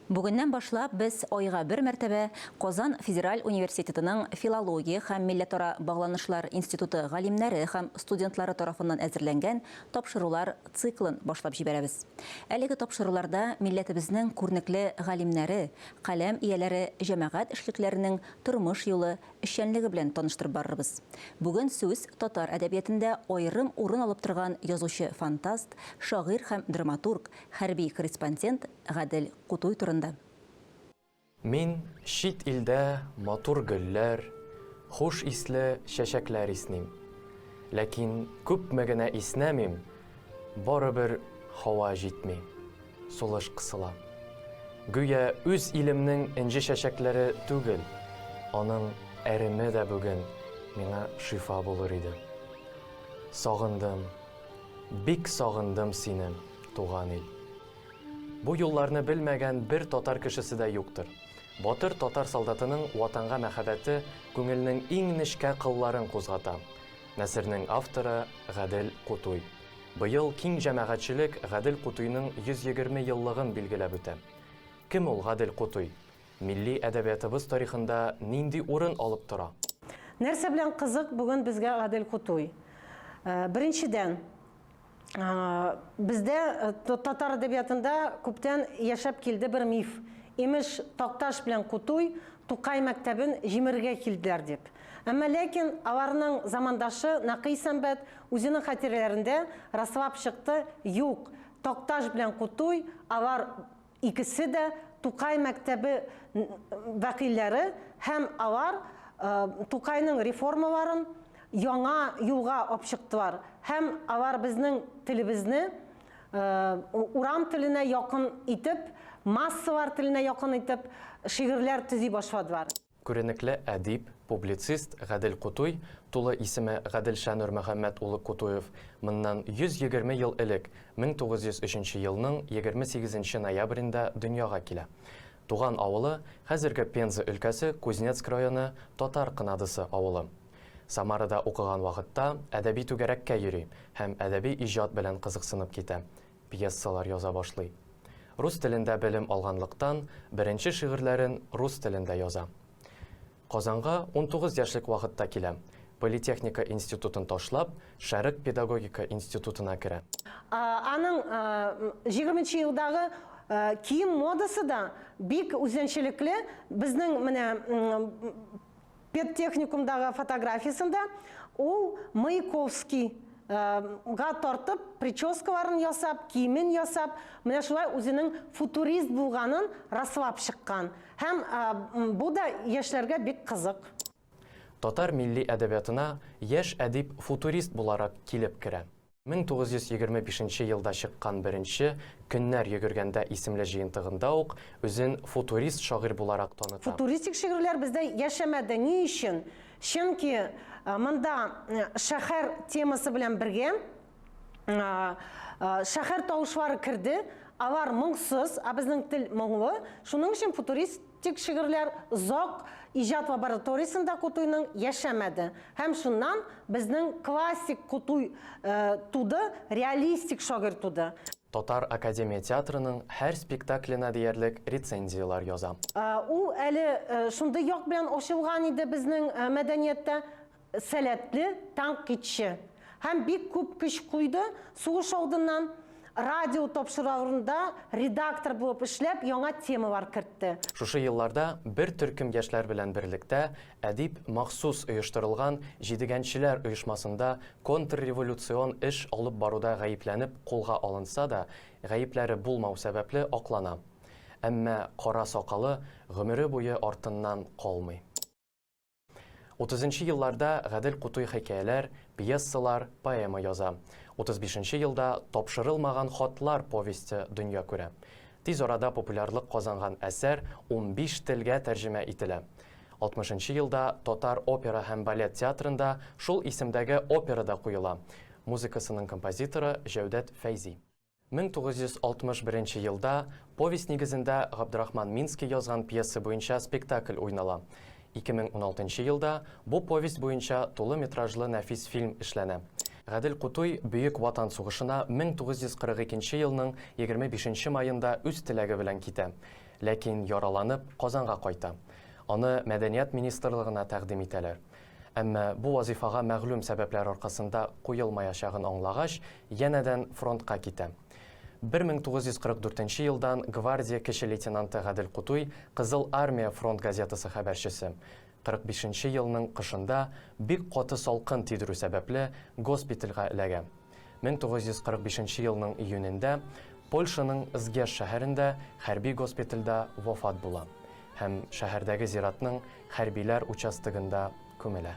Бүгіннән башлап без айга бер мәртәбә Казан Федераль университетының филология һәм милләтара багланышлар институты галимнәре һәм студентлары тарафыннан әзерләнгән тапшырулар циклын башлап җибәрәбез. Әлеге тапшыруларда милләтебезнең күрнекле галимнәре, каләм ияләре җәмәгать эшлекләренең тормыш юлы, эшчәнлеге белән таныштырып барырбыз. Бүген сүз татар әдәбиятында аерым урын алып торган язучы фантаст, шагыйрь һәм драматург, хәрби корреспондент Гадел Кутуй турында. Мин шит илдә матур гөлләр, хуш исле чәчәкләр исним. Ләкин күпме генә иснәмим, барыбер һава җитми, сулыш кысыла. Гүя үз илемнең инҗе чәчәкләре түгел, аның әреме дә бүген миңа шифа булыр иде. Сагындым, бик сагындым сине, туган ил. Бу юлларны белмәгән бер татар кешесе дә юктыр. Батыр татар солдатының ватанга мәхәббәте күңелнең иң нечкә кылларын кузгата. Нәсернең авторы Гадел Кутуй. Быел киң җәмәгатьчелек Гадел Кутуйның 120 еллыгын билгеләп үтә. Кем ул Гадел Кутуй? Милли әдәбиятыбыз тарихында нинди урын алып тора? Нәрсә белән кызык бүген безгә Гадел Кутуй? Беренчедән, бездә татар әдәбиятында күптән яшәп килде бер миф. Имеш Такташ белән Кутуй Тукай мәктәбен җимергә килделәр дип. Әмма ләкин аларның замандашы Нақый Сәмбәт үзенең хатирәләрендә раслап чыкты, юк, Такташ белән Кутуй алар икесе дә Тукай мәктәбе вәкилләре һәм алар Тукайның реформаларын яңа юлга алып чыктылар. Һәм алар безнең телебезне урам теленә якын итеп, массалар теленә якын итеп шигырьләр төзи башладылар. Күренекле әдип, публицист Гадел Кутуй, тулы исеме Гадел Шәнур Мөхәммәд улы Кутуев, моннан 120 ел элек, 1903 елның 28 ноябрендә дөньяга килә. Туган авылы хәзерге Пенза өлкәсе Кузнецк районы Татар Кынадысы авылы. Самарада укыган вакытта әдәби түгәрәккә йөри һәм әдәби иҗат белән кызыксынып китә. Пьесалар яза башлый. Рус телендә белем алганлыктан беренче шигырьләрен рус телендә яза. Казанга 19 яшьлек вакытта килә. Политехника институтын ташлап, Шәрык педагогика институтына керә. Аның 20 елдагы кием модасы да бик үзенчәлекле. Безнең менә педтехникумдагы фотографиясында ул Маяковский га тартып, прическаларын ясап, киемен ясап, менә шулай үзенең футурист булганын раслап чыккан. Һәм бу да яшьләргә бик кызык. Татар милли әдәбиятына яшь әдип футурист буларак килеп керә. 1925 елда чыккан беренче Көннәр йөгергәндә исемле җыентыгында ук үзен футурист шагыйрь буларак таныта. Футуристик шигырьләр бездә яшәмәде. Ни өчен? Чөнки монда шәһәр темасы белән бергә шәһәр тавышлары керде. Алар моңсыз, безнең тел моңлы. Шуның өчен футуристик шигырьләр зак иҗат лабораториясында Кутуйның яшәмәде. Һәм шуннан безнең классик Кутуй туды, реалистик шагыйрь туды. Татар Академия театрының һәр спектакленә диярлек рецензиялар яза. Ул әле шундый як белән ачылган иде безнең мәдәнияттә, сәләтле тәнкыйтьче. Һәм бик күп көч куйды. Сугыш алдыннан радио тапшыруларында редактор булып эшләп, яңа темалар кертте. Шушы елларда бер төркем яшьләр белән берлектә әдип махсус оештырылган җидегәнчеләр оешмасында контрреволюцион эш алып баруда гаепләнеп кулга алынса да, гаепләре булмау сәбәпле аклана. Әмма кара сакалы гомере буе артыннан калмый. 30 елларда Гадел Кутуй хикәяләр, пьесалар, поэма яза. 35 елда тапшырылмаган хатлар повесте дөнья күрә. Тиз арада популярлык казанган әсәр 15 телгә тәрҗемә ителә. 60 елда Татар опера һәм балет театрында шул исемдәге операда куела. Музыкасының композиторы Җәүдәт Фәйзи. 1961 елда повесть нигезендә Габдрахман Минский язган пьеса буенча спектакль уйнала. 2016 елда бу повесть буенча тулы метражлы нәфис фильм эшләнә. Гадел Кутуй Бөек Ватан сугышына 1942 елның 25 майында үз теләге белән китә. ләкин яраланып Казанга кайта. Аны Мәдәният министрлыгына тәкъдим итәләр. Әмма бу вазифага мәгълүм сәбәпләр аркасында куелмаячагын аңлагач, янәдән фронтка китә. 1944 елдан гвардия кеше лейтенанты Гадел Кутуй Кызыл армия фронт газетасы хәбәрчесе. 45 елның кышында бик каты салкын тидерү сәбәпле госпитальгә эләгә. 1945 елның июнендә Польшаның Изгеш шәһәрендә хәрби госпитальдә вафат була һәм шәһәрдәге зиратның хәрбиләр участогында күмелә.